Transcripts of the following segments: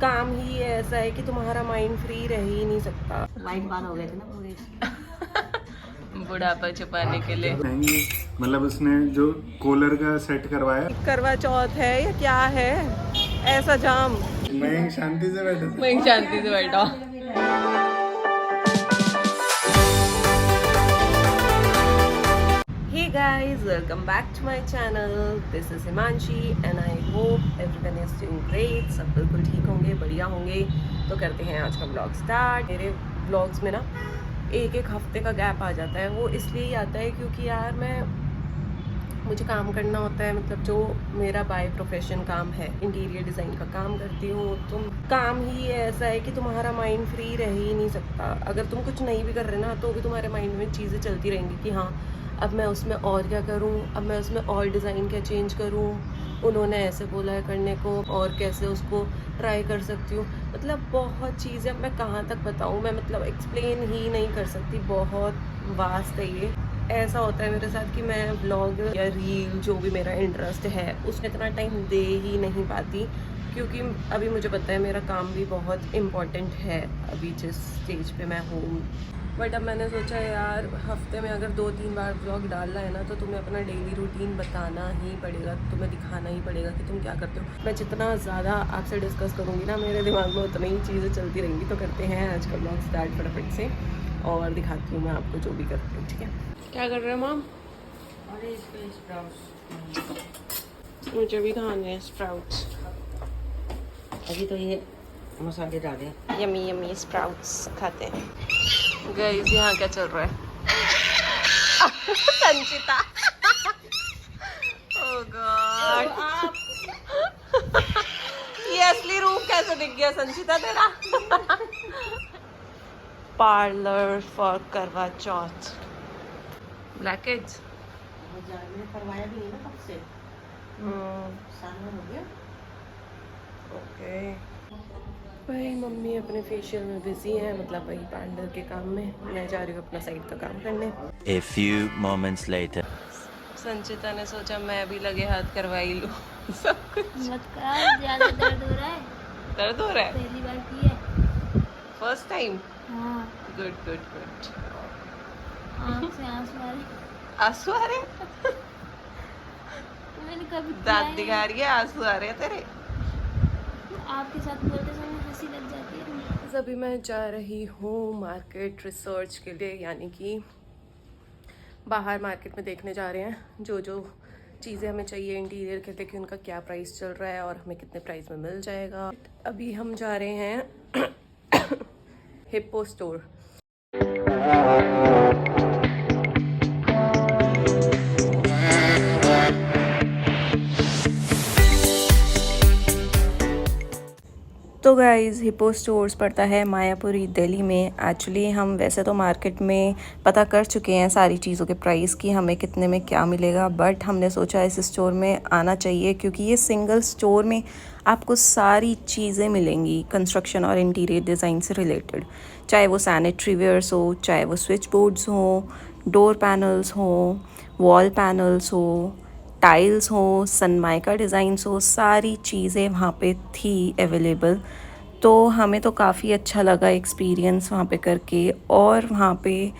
काम ही ऐसा है कि तुम्हारा माइंड फ्री रह ही नहीं सकता। माइंड बार हो गए थे ना पूरे। बुढ़ापा छुपाने के लिए महंगी, मतलब उसने जो कॉलर का सेट करवाया। करवा चौथ है या क्या है ऐसा जाम। मैं शांति से बैठा था। मैं शांति से बैठा। Hey guys, welcome back to my channel. This is Himanshi and I hope everyone is doing great. सब बिल्कुल ठीक होंगे, बढ़िया होंगे। तो करते हैं आज का व्लॉग स्टार्ट। मेरे व्लॉग्स में ना एक हफ्ते का गैप आ जाता है। वो इसलिए ही आता है क्योंकि यार मुझे काम करना होता है, मतलब जो मेरा बाय प्रोफेशन काम है, इंटीरियर डिज़ाइन का काम करती हूँ। तुम काम ही ऐसा है कि तुम्हारा माइंड फ्री रह ही नहीं सकता। अगर तुम कुछ नहीं भी कर रहे ना तो भी तुम्हारे माइंड में चीज़ें चलती रहेंगी कि हाँ अब मैं उसमें और क्या करूँ, अब मैं उसमें और डिज़ाइन क्या चेंज करूँ, उन्होंने ऐसे बोला है करने को और कैसे उसको ट्राई कर सकती हूँ। मतलब बहुत चीज़ें मैं कहाँ तक बताऊँ, मैं मतलब एक्सप्लेन ही नहीं कर सकती, बहुत वास्ट है ये। ऐसा होता है मेरे साथ कि मैं व्लॉग या रील जो भी मेरा इंटरेस्ट है उसमें इतना टाइम दे ही नहीं पाती, क्योंकि अभी मुझे पता है मेरा काम भी बहुत इम्पॉर्टेंट है अभी जिस स्टेज पे मैं हूँ। बट अब मैंने सोचा यार हफ्ते में अगर 2-3 बार व्लॉग डालना है ना तो तुम्हें अपना डेली रूटीन बताना ही पड़ेगा, तुम्हें दिखाना ही पड़ेगा कि तुम क्या करते हो। मैं जितना ज़्यादा आपसे डिस्कस करूँगी ना मेरे दिमाग में उतनी ही चीज़ें चलती रहेंगी। तो करते हैं आज का व्लॉग स्टार्ट फटाफट से और दिखाती हूँ मैं आपको जो भी करती हूँ। ठीक है, क्या कर रहे हो मॉम? अरे इसके स्प्राउट्स मुझे भी खाने हैं स्प्राउट्स। अभी तो ये मसाले डाले। यमी यमी स्प्राउट्स खाते हैं। गाइस यहाँ क्या चल रहा है? संचिता ओह गॉड, ये असली रूप कैसे दिख गया संचिता तेरा? पार्लर फॉर करवा चौथ ब्लैकेज। मैंने करवाया भी नहीं ना कब से, साल भर हो गया। ओके भाई मम्मी अपने फेशियल में बिजी है, मतलब वही पार्लर के काम में। मैं जा रही हूँ अपना साइड का काम करने। A few moments later. संचिता ने सोचा मैं भी लगे हाथ करवाई लूँ सब कुछ। मत कर, ज्यादा दर्द हो रहा है। दर्द हो रहा है? पहली बार की है। First time? हाँ। Good good good. आँख से आंसू आ रहे। आंसू आ रहे? मैंने कभी किया दांत है। दिखा रही है, आंसू आ रहे हैं तेरे? आपके साथ बोलते समय हंसी लग जाती है। अभी मैं जा रही हूँ मार्केट रिसर्च के लिए, यानी कि बाहर मार्केट में देखने जा रहे हैं जो जो चीज़ें हमें चाहिए इंटीरियर के लिए कि उनका क्या प्राइस चल रहा है और हमें कितने प्राइस में मिल जाएगा। अभी हम जा रहे हैं हिप्पो स्टोर। तो गाइज़ हिप्पो स्टोर्स पड़ता है मायापुरी दिल्ली में। एक्चुअली हम वैसे तो मार्केट में पता कर चुके हैं सारी चीज़ों के प्राइस कि हमें कितने में क्या मिलेगा, बट हमने सोचा इस स्टोर में आना चाहिए क्योंकि ये सिंगल स्टोर में आपको सारी चीज़ें मिलेंगी कंस्ट्रक्शन और इंटीरियर डिज़ाइन से रिलेटेड, चाहे वो सैनिटरी वेयर्स हो, चाहे वो स्विच बोर्ड्स हो, डोर पैनल्स हो, वॉल पैनल्स हो, टाइल्स हो, सनमाइका डिज़ाइंस हो, सारी चीज़ें वहाँ पे थी अवेलेबल। तो हमें तो काफ़ी अच्छा लगा एक्सपीरियंस वहाँ पे करके। और वहाँ पे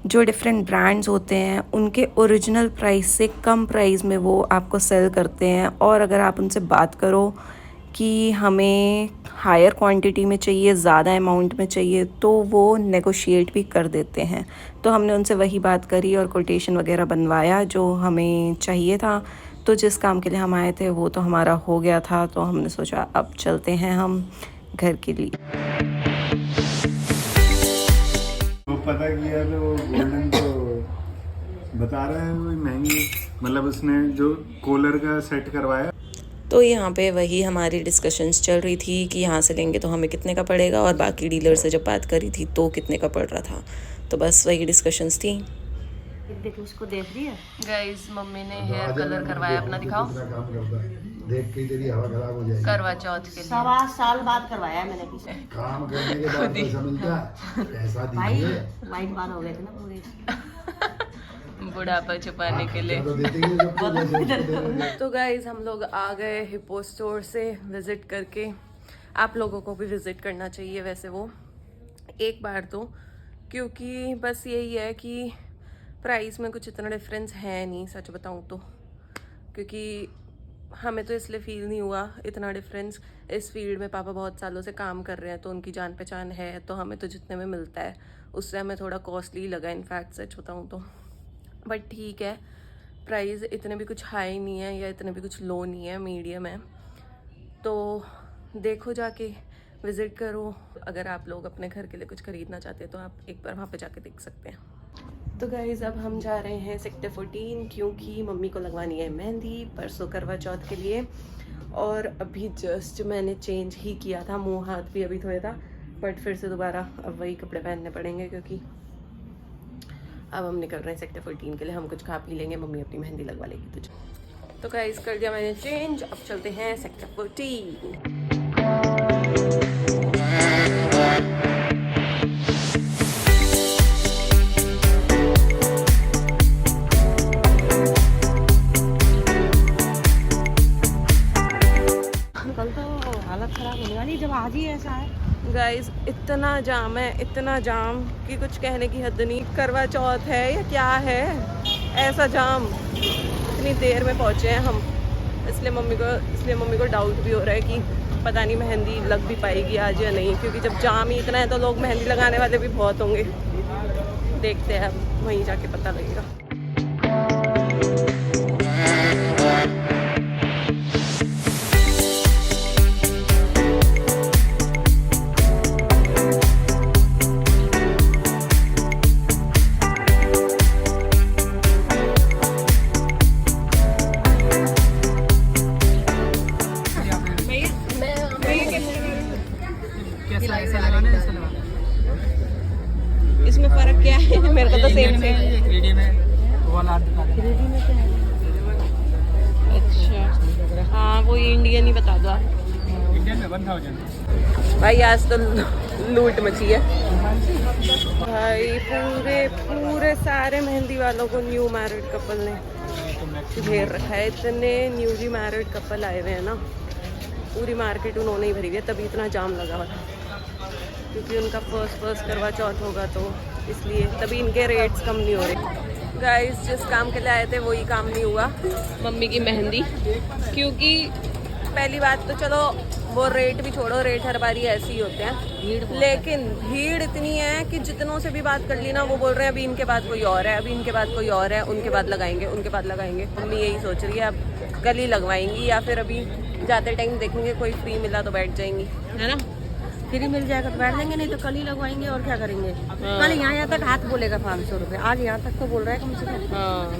जो डिफरेंट ब्रांड्स होते हैं उनके ओरिजिनल प्राइस से कम प्राइस में वो आपको सेल करते हैं, और अगर आप उनसे बात करो कि हमें हायर क्वांटिटी में चाहिए, ज़्यादा अमाउंट में चाहिए, तो वो नेगोशिएट भी कर देते हैं। तो हमने उनसे वही बात करी और कोटेशन वगैरह बनवाया जो हमें चाहिए था। तो जिस काम के लिए हम आए थे वो तो हमारा हो गया था, तो हमने सोचा अब चलते हैं हम घर के लिए। वो पता किया तो वो गोल्डन तो बता रहा है वो महंगी, मतलब उसने जो कॉलर का सेट करवाया। तो यहाँ पे वही हमारी डिस्कशंस चल रही थी कि यहाँ से लेंगे तो हमें कितने का पड़ेगा, और बाकी डीलर से जब बात करी थी तो कितने का पड़ रहा था। तो बस वही डिस्कशंस थी। देख उसको देख रही है। गाइस मम्मी ने हेयर कलर करवाया अपना, दिखाओ। देख के तेरी हवा खराब हो जाएगी। करवा चौथ के लिए 7 साल बाद करवाया है मैंने किसी। काम करने के बाद पैसा मिलता है, पैसा भाई दीजिए। माइंड बार हो गए थे ना पूरे। बुढ़ापा छुपाने के लिए। तो देते ही सबको तो गाइज हम लोग आ गए हिप्पो स्टोर से विजिट करके। आप लोगों को भी विज़िट करना चाहिए वैसे वो एक बार तो, क्योंकि बस यही है कि प्राइस में कुछ इतना डिफरेंस है नहीं सच बताऊँ तो, क्योंकि हमें तो इसलिए फील नहीं हुआ इतना डिफरेंस। इस फील्ड में पापा बहुत सालों से काम कर रहे हैं तो उनकी जान पहचान है, तो हमें तो जितने में मिलता है उससे हमें थोड़ा कॉस्टली लगा इनफैक्ट सच बताऊँ तो। बट ठीक है, प्राइस इतने भी कुछ हाई नहीं है या इतने भी कुछ लो नहीं है, मीडियम है। तो देखो जाके विज़िट करो। अगर आप लोग अपने घर के लिए कुछ ख़रीदना चाहते हैं तो आप एक बार वहाँ पे जाके देख सकते हैं। तो गाइज़ अब हम जा रहे हैं सेक्टर 14 क्योंकि मम्मी को लगवानी है मेहंदी परसों करवा चौथ के लिए। और अभी जस्ट मैंने चेंज ही किया था, मुंह हाथ भी अभी धोया था, बट फिर से दोबारा अब वही कपड़े पहनने पड़ेंगे क्योंकि अब हम निकल रहे हैं सेक्टर 14 के लिए। हम कुछ खा पी लेंगे, मम्मी अपनी मेहंदी लगवा लेगी तुझे। तो गाइज़ कर दिया मैंने चेंज, अब चलते हैं सेक्टर 14। कल तो हालत खराब होने वाली जब आज ही ऐसा है। गाइस इतना जाम है, इतना जाम कि कुछ कहने की हद नहीं। करवा चौथ है या क्या है, ऐसा जाम। इतनी देर में पहुंचे हैं हम, इसलिए मम्मी को डाउट भी हो रहा है कि पता नहीं मेहंदी लग भी पाएगी आज या नहीं, क्योंकि जब जाम ही इतना है तो लोग मेहंदी लगाने वाले भी बहुत होंगे। देखते हैं, अब वहीं जाके पता लगेगा। इसमें फर्क क्या है? मेरे को तो सेम सेम। अच्छा हाँ, वो इंडियन ही बता दो आप। इंडियन में 1000 भाई आज तो लूट मची है भाई। पूरे सारे मेहंदी वालों को न्यू मैरिड कपल ने घेर रखा है। इतने न्यूली मैरिड कपल आए हुए हैं ना, पूरी मार्केट उन्होंने ही भरी हुई है, तभी इतना जाम लगा हुआ था, क्योंकि उनका फर्स्ट करवा चौथ होगा तो इसलिए तभी इनके रेट्स कम नहीं हो रहे। गाइस जिस काम के लिए आए थे वही काम नहीं हुआ, मम्मी की मेहंदी। क्योंकि पहली बात तो चलो वो रेट भी छोड़ो, रेट हर बारी ऐसे ही होते हैं, लेकिन भीड़ इतनी है कि जितनों से भी बात कर ली ना वो बोल रहे हैं अभी इनके बाद कोई और है, अभी इनके बाद कोई और है, उनके बाद लगाएंगे, उनके बाद लगाएंगे। मम्मी यही सोच रही है अब कल ही लगवाएंगी या फिर अभी जाते टाइम देखेंगे कोई फ्री मिला तो बैठ जाएंगी, है ना। फ्री मिल जाएगा तो बैठ जाएंगे, नहीं तो कल ही लगवाएंगे और क्या करेंगे। कल यहाँ तक हाथ बोलेगा 500 रुपये, आज यहाँ तक तो बोल रहा है कम से कम। हाँ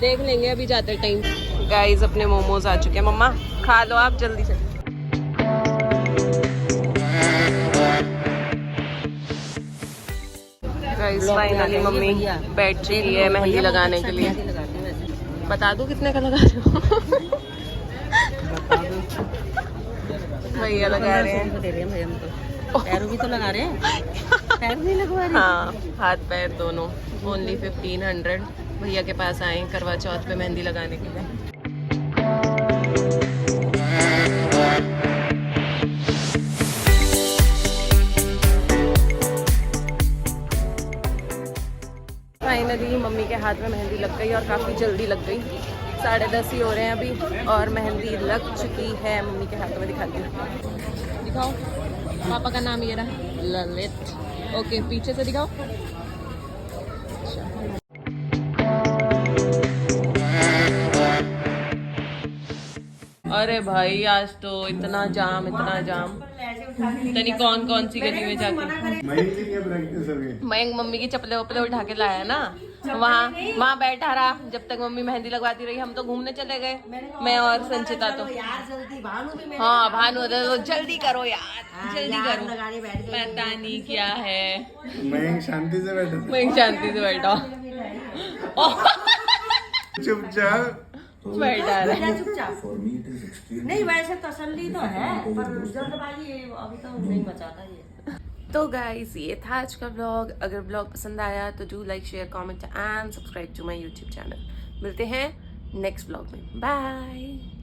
देख लेंगे अभी जाते टाइम। गाइस अपने मोमोज आ चुके हैं, मम्मा खा लो आप जल्दी से। गाइस फाइनली मम्मी बैठ चुकी है मेहंदी लगाने के लिए। बता दो कितने का लगा रहे हो? भैया लगा रहे हैं। दे रहे हैं भाई हम तो। पैरों भी तो लगा रहे हैं, पैर नहीं लगवा रहे। हाँ हाथ पैर दोनों। ओनली 1500 भैया के पास आए करवा चौथ पे मेहंदी लगाने के लिए। फाइनली मम्मी के हाथ में मेहंदी लग गई और काफ़ी जल्दी लग गई। 10:30 ही हो रहे हैं अभी और मेहंदी लग चुकी है मम्मी के हाथ में। दिखाती हूँ, दिखाओ। पापा का नाम ये रहा, ललित। ओके पीछे से दिखाओ। अरे भाई आज तो इतना जाम तनी कौन सी गली में जाके मयंक मम्मी की चप्पलें वप्पलें उठा के लाया ना, वहाँ बैठा रहा जब तक मम्मी मेहंदी लगवाती रही। हम तो घूमने चले गए, मैं और संचिता तो। हाँ भानु तो जल्दी करो यार, जल्दी करो। पता नहीं क्या है। मयंक शांति से बैठा चुपचाप बैठा रहा। नहीं वैसे तसल्ली तो है, पर जल्दबाजी अभी तो नहीं बचाता ये। तो गाइस ये था आज का ब्लॉग। अगर ब्लॉग पसंद आया तो do like share comment and subscribe to my YouTube channel. मिलते हैं नेक्स्ट ब्लॉग में, बाय।